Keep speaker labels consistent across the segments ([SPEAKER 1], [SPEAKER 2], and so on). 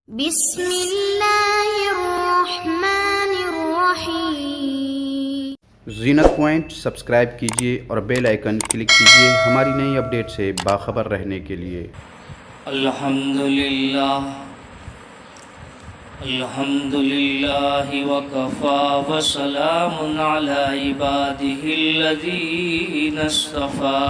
[SPEAKER 1] بسم اللہ الرحمن الرحیم۔
[SPEAKER 2] زینت پوائنٹ سبسکرائب کیجیے اور بیل آئیکن کلک کیجیے ہماری نئی اپڈیٹ سے باخبر رہنے کے لیے۔
[SPEAKER 3] الحمدللہ وکفا وسلام علی عبادہ الذین اصطفى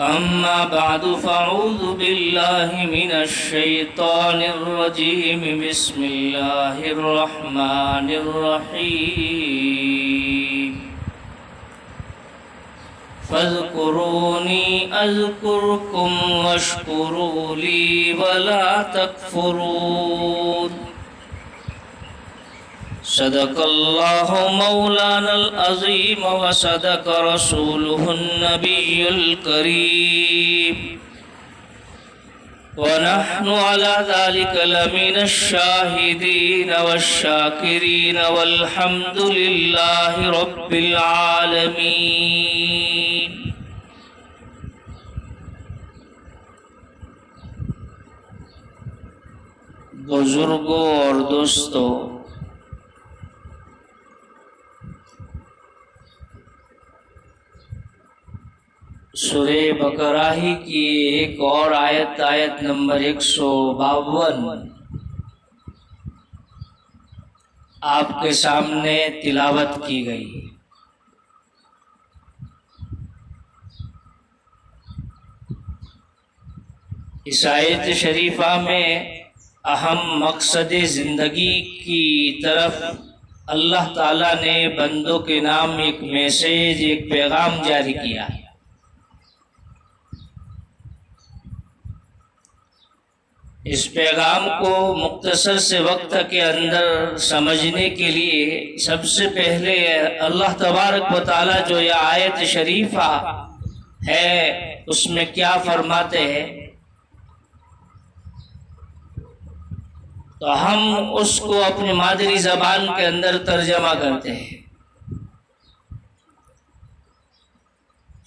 [SPEAKER 3] اما بعد فاعوذ باللہ من الشیطان الرجیم بسم اللہ الرحمن الرحیم فاذکرونی اذکرکم واشکروا لی ولا تکفرون۔ صدق اللہ مولانا العظیم وصدق رسولہ النبی الکریم ونحن على ذلك لمن الشاہدین والشاکرین والحمد للہ رب العالمین۔ بزرگوں اور دوستوں، سورہ بقرہ ہی کی ایک اور آیت نمبر 152 آپ کے سامنے تلاوت کی گئی۔ اس آیت شریفہ میں اہم مقصد زندگی کی طرف اللہ تعالیٰ نے بندوں کے نام ایک میسیج، ایک پیغام جاری کیا ہے۔ اس پیغام کو مختصر سے وقت کے اندر سمجھنے کے لیے سب سے پہلے اللہ تبارک و تعالیٰ جو یہ آیت شریفہ ہے اس میں کیا فرماتے ہیں تو ہم اس کو اپنی مادری زبان کے اندر ترجمہ کرتے ہیں۔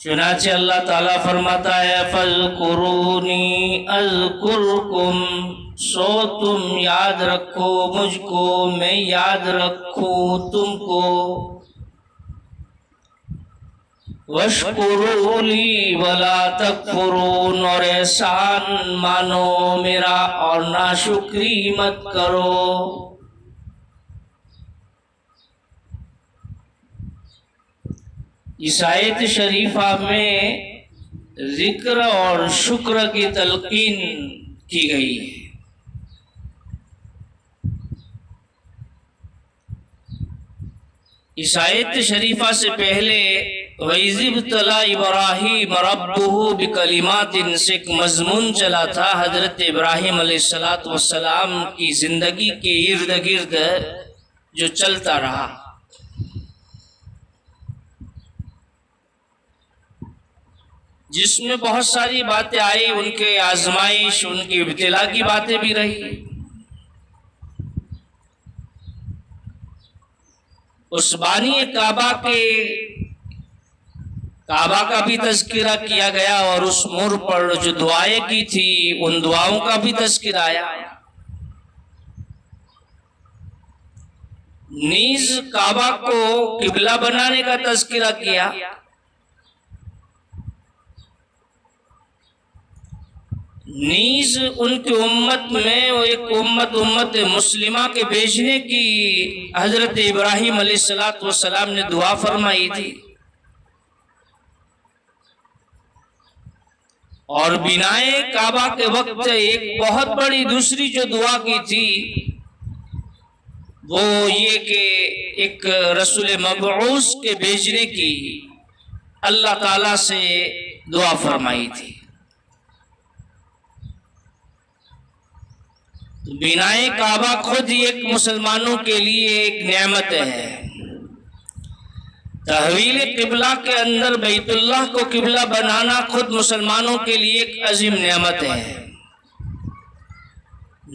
[SPEAKER 3] چنانچہ اللہ تعالیٰ فرماتا ہے فَاذْكُرُونِي أَذْكُرْكُمْ، سو تم یاد رکھو مجھ کو، میں یاد رکھوں تم کو، وَاشْكُرُوا لِي وَلَا تَكْفُرُونَ، اور احسان مانو میرا اور ناشکری مت کرو۔ اس آیت شریفہ میں ذکر اور شکر کی تلقین کی گئی ہے۔ اس آیت شریفہ سے پہلے وَإِذِ ابْتَلَىٰ إِبْرَاهِيمَ رَبُّهُ بِكَلِمَاتٍ سے ایک مضمون چلا تھا حضرت ابراہیم علیہ السلام کی زندگی کے ارد گرد جو چلتا رہا۔ جس میں بہت ساری باتیں آئی، ان کے آزمائش، ان کی ابتلا کی باتیں بھی رہی۔ اس بانی کعبہ کا بھی تذکرہ کیا گیا اور اس مور پر جو دعائیں کی تھی ان دعاؤں کا بھی تذکرہ آیا۔ نیز کعبہ کو قبلہ بنانے کا تذکرہ کیا۔ نیز ان کی امت میں ایک امت مسلمہ کے بھیجنے کی حضرت ابراہیم علیہ السلام نے دعا فرمائی تھی، اور بنائے کعبہ کے وقت ایک بہت بڑی دوسری جو دعا کی تھی وہ یہ کہ ایک رسول مبعوث کے بھیجنے کی اللہ تعالیٰ سے دعا فرمائی تھی۔ بنائے کعبہ خود ایک مسلمانوں کے لیے ایک نعمت ہے۔ تحویل قبلہ کے اندر بیت اللہ کو قبلہ بنانا خود مسلمانوں کے لیے ایک عظیم نعمت ہے۔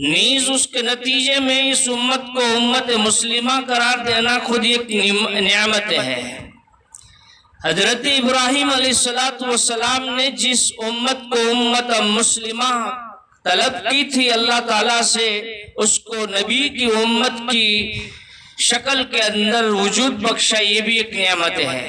[SPEAKER 3] نیز اس کے نتیجے میں اس امت کو امت مسلمہ قرار دینا خود ایک نعمت ہے۔ حضرت ابراہیم علیہ السلام نے جس امت کو امت مسلمہ طلب کی تھی اللہ تعالیٰ سے، اس کو نبی کی امت کی شکل کے اندر وجود بخشا، یہ بھی ایک نعمت ہے۔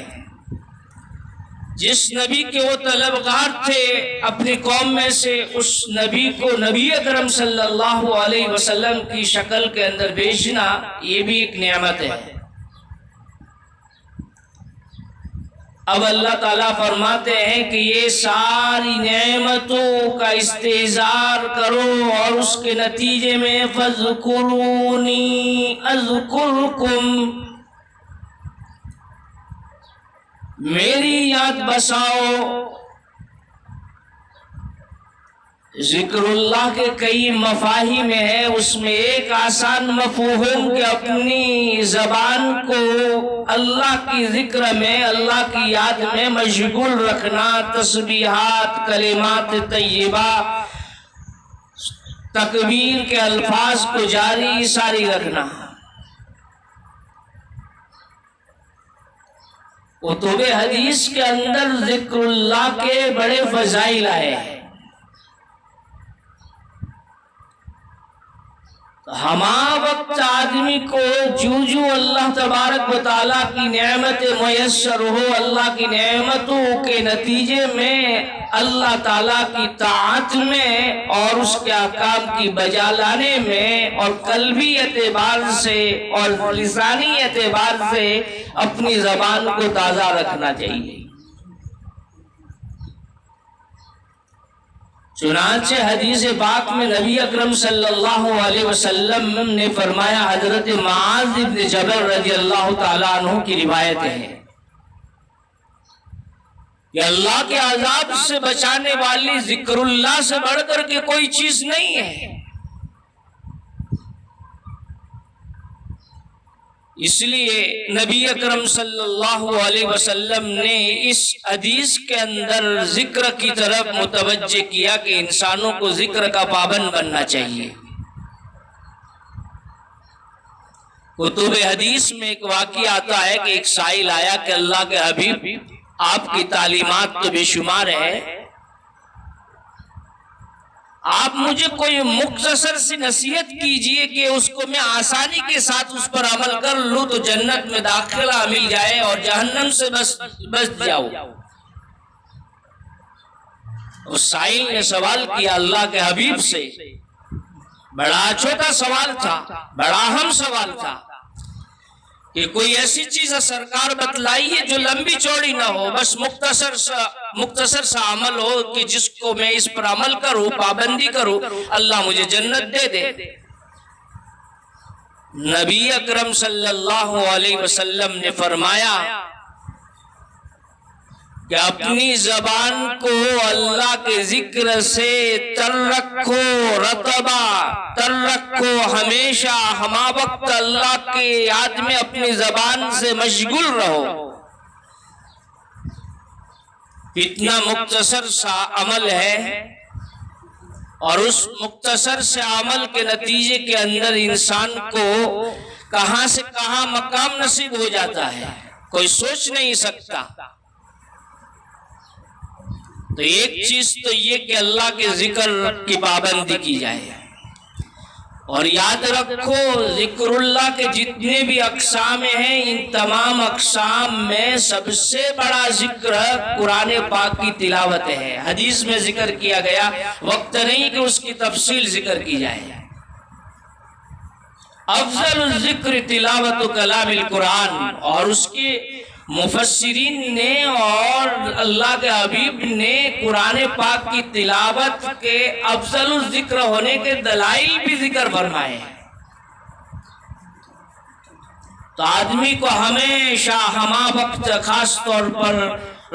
[SPEAKER 3] جس نبی کے وہ طلبگار تھے اپنی قوم میں سے، اس نبی کو نبی اکرم صلی اللہ علیہ وسلم کی شکل کے اندر بھیجنا، یہ بھی ایک نعمت ہے۔ اب اللہ تعالیٰ فرماتے ہیں کہ یہ ساری نعمتوں کا استحضار کرو اور اس کے نتیجے میں فَاذْكُرُونِي أَذْكُرْكُمْ، میری یاد بساؤ۔ ذکر اللہ کے کئی مفاہیم ہیں، اس میں ایک آسان مفہوم کہ اپنی زبان کو اللہ کی ذکر میں، اللہ کی یاد میں مشغول رکھنا، تسبیحات، کلمات طیبہ، تکبیر کے الفاظ کو جاری ساری رکھنا۔ کتب حدیث کے اندر ذکر اللہ کے بڑے فضائل آئے ہیں۔ ہما وقت آدمی کو جو اللہ تبارک و تعالیٰ کی نعمت میسر ہو، اللہ کی نعمتوں کے نتیجے میں اللہ تعالیٰ کی طاعت میں اور اس کے احکام کی بجا لانے میں اور قلبی اعتبار سے اور لسانی اعتبار سے اپنی زبان کو تازہ رکھنا چاہیے۔ چنانچہ حدیث پاک میں نبی اکرم صلی اللہ علیہ وسلم نے فرمایا، حضرت معاذ بن جبل رضی اللہ تعالیٰ عنہ کی روایت ہے کہ اللہ کے عذاب سے بچانے والی ذکر اللہ سے بڑھ کر کے کوئی چیز نہیں ہے۔ اس لیے نبی اکرم صلی اللہ علیہ وسلم نے اس حدیث کے اندر ذکر کی طرف متوجہ کیا کہ انسانوں کو ذکر کا پابند بننا چاہیے۔ کتب حدیث میں ایک واقعہ آتا ہے کہ ایک سائل آیا کہ اللہ کے حبیب، آپ کی تعلیمات تو بے شمار ہے، آپ مجھے کوئی مختصر سی نصیحت کیجئے کہ اس کو میں آسانی کے ساتھ اس پر عمل کر لوں تو جنت میں داخلہ مل جائے اور جہنم سے بچ جاؤ۔ اس سائل نے سوال کیا اللہ کے حبیب سے، بڑا چھوٹا سوال تھا، بڑا اہم سوال تھا کہ کوئی ایسی چیز سرکار بتلائیے جو لمبی چوڑی نہ ہو، بس مختصر سا عمل ہو کہ جس کو میں اس پر عمل کروں، پابندی کروں، اللہ مجھے جنت دے دے۔ نبی اکرم صلی اللہ علیہ وسلم نے فرمایا کہ اپنی زبان کو اللہ کے ذکر سے تر رکھو، رطبہ تر رکھو، ہمیشہ ہما وقت اللہ کے یاد میں اپنی زبان سے مشغول رہو۔ اتنا مختصر سا عمل ہے اور اس مختصر سے عمل کے نتیجے کے اندر انسان کو کہاں سے کہاں مقام نصیب ہو جاتا ہے، کوئی سوچ نہیں سکتا۔ تو ایک چیز تو یہ کہ اللہ کے ذکر کی پابندی کی جائے، اور یاد رکھو ذکر اللہ کے جتنے بھی اقسام ہیں، ان تمام اقسام میں سب سے بڑا ذکر قرآن پاک کی تلاوت ہے۔ حدیث میں ذکر کیا گیا، وقت نہیں کہ اس کی تفصیل ذکر کی جائے۔ افضل الذکر تلاوت کلام القرآن، اور اس کے مفسرین نے اور اللہ کے حبیب نے قرآن پاک کی تلاوت کے افضل الذکر ہونے کے دلائل بھی ذکر فرمائے ہیں۔ تو آدمی کو ہمیشہ ہما وقت، خاص طور پر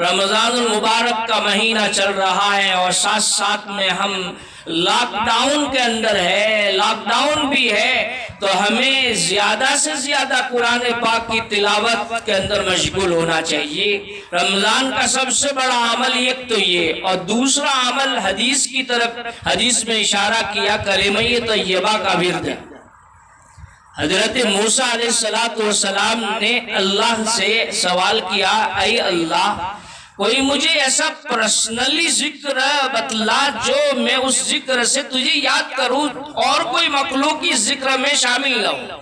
[SPEAKER 3] رمضان المبارک کا مہینہ چل رہا ہے اور ساتھ ساتھ میں ہم لاک ڈاؤن کے اندر ہے، لاک ڈاؤن بھی ہے، تو ہمیں زیادہ سے زیادہ قرآن پاک کی تلاوت کے اندر مشغول ہونا چاہیے۔ رمضان کا سب سے بڑا عمل ایک تو یہ، اور دوسرا عمل حدیث کی طرف، حدیث میں اشارہ کیا کلمہ طیبہ کا ورد۔ حضرت موسیٰ علیہ السلام نے اللہ سے سوال کیا، اے اللہ کوئی مجھے ایسا پرسنلی ذکر بتلا جو میں اس ذکر سے تجھے یاد کروں اور کوئی مخلوق کی ذکر میں شامل نہ ہو۔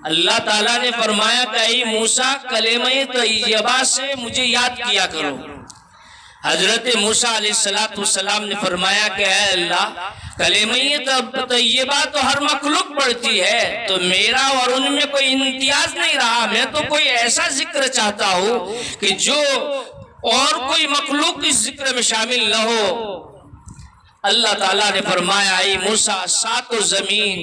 [SPEAKER 3] اللہ تعالیٰ نے فرمایا کہ اے موسیٰ کلمہ طیبہ سے مجھے یاد کیا کرو۔ حضرت موسیٰ علیہ السلام نے فرمایا کہ اے اللہ کلمہ طیبہ تو ہر مخلوق پڑھتی ہے، تو میرا اور ان میں کوئی امتیاز نہیں رہا، میں تو کوئی ایسا ذکر چاہتا ہوں کہ جو اور کوئی مخلوق اس ذکر میں شامل نہ ہو۔ اللہ تعالیٰ نے فرمایا اے موسیٰ ساتوں زمین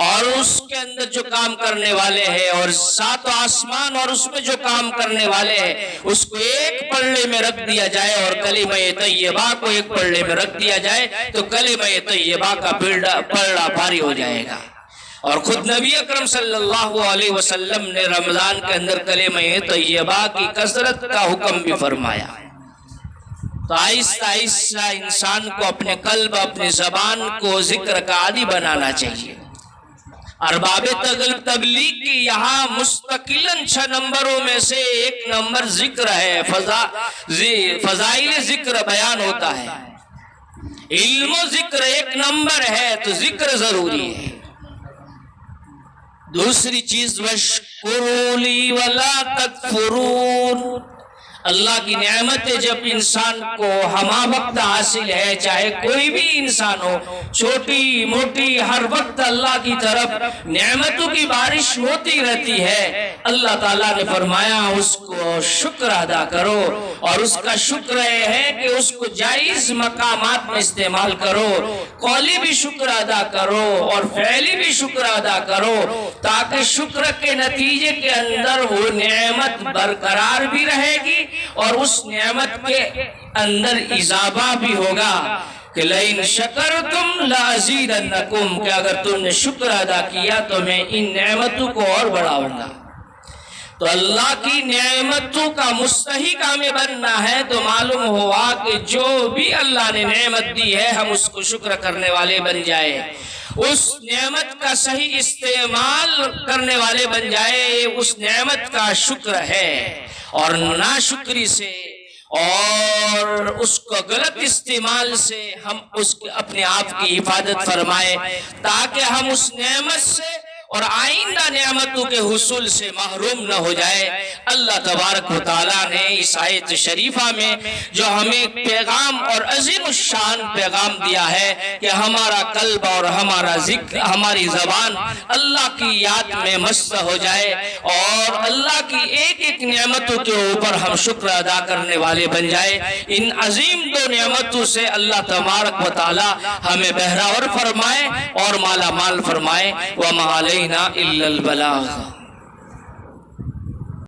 [SPEAKER 3] اور اس کے اندر جو کام کرنے والے ہیں اور ساتوں آسمان اور اس میں جو کام کرنے والے ہیں اس کو ایک پلڑے میں رکھ دیا جائے اور کلمہ طیبہ کو ایک پلڑے میں رکھ دیا جائے تو کلمہ طیبہ کا پلڑا بھاری ہو جائے گا۔ اور خود نبی اکرم صلی اللہ علیہ وسلم نے رمضان کے اندر کلمہ طیبہ کی کثرت کا حکم بھی فرمایا۔ تو آہستہ آہستہ انسان کو اپنے قلب اپنے زبان کو ذکر کا عادی بنانا چاہیے۔ ارباب تبلیغ کی یہاں مستقلاً 6 نمبروں میں سے ایک نمبر ذکر ہے، فضائل ذکر بیان ہوتا ہے۔ علم و ذکر ایک نمبر ہے تو ذکر ضروری ہے۔ دوسری چیز وَاشْكُرُوا لِي وَلَا تَكْفُرُونَ، اللہ کی نعمتیں جب انسان کو ہمہ وقت حاصل ہے، چاہے کوئی بھی انسان ہو، چھوٹی موٹی، ہر وقت اللہ کی طرف نعمتوں کی بارش ہوتی رہتی ہے۔ اللہ تعالیٰ نے فرمایا اس کو شکر ادا کرو، اور اس کا شکر یہ ہے کہ اس کو جائز مقامات میں استعمال کرو، قولی بھی شکر ادا کرو اور فعلی بھی شکر ادا کرو، تاکہ شکر کے نتیجے کے اندر وہ نعمت برقرار بھی رہے گی اور اس نعمت کے اندر اضافہ بھی ہوگا کہ لَإِن شَكَرْتُمْ لَأَزِيدَنَّكُمْ، کہ اگر تم نے شکر ادا کیا تو میں ان نعمتوں کو اور بڑھاؤں گا۔ تو اللہ کی نعمتوں کا مستحق ہمیں بننا ہے، تو معلوم ہوا کہ جو بھی اللہ نے نعمت دی ہے ہم اس کو شکر کرنے والے بن جائے، اس نعمت کا صحیح استعمال کرنے والے بن جائے۔ اس نعمت کا شکر ہے اور ناشکری سے اور اس کو غلط استعمال سے ہم اس اپنے آپ کی حفاظت فرمائے، تاکہ ہم اس نعمت سے اور آئندہ نعمتوں کے حصول سے محروم نہ ہو جائے۔ اللہ تبارک و تعالیٰ نے اس آیت شریفہ میں جو ہمیں پیغام اور عظیم الشان پیغام دیا ہے کہ ہمارا قلب اور ہمارا ذکر، ہماری زبان اللہ کی یاد میں مست ہو جائے اور اللہ کی ایک ایک نعمتوں کے اوپر ہم شکر ادا کرنے والے بن جائے۔ ان عظیم 2 نعمتوں سے اللہ تبارک و تعالیٰ ہمیں بہرہ ور فرمائے اور مالا مال فرمائے۔ وَمَا عَلَيْنَا إِلَّا الْبَلَاغُ۔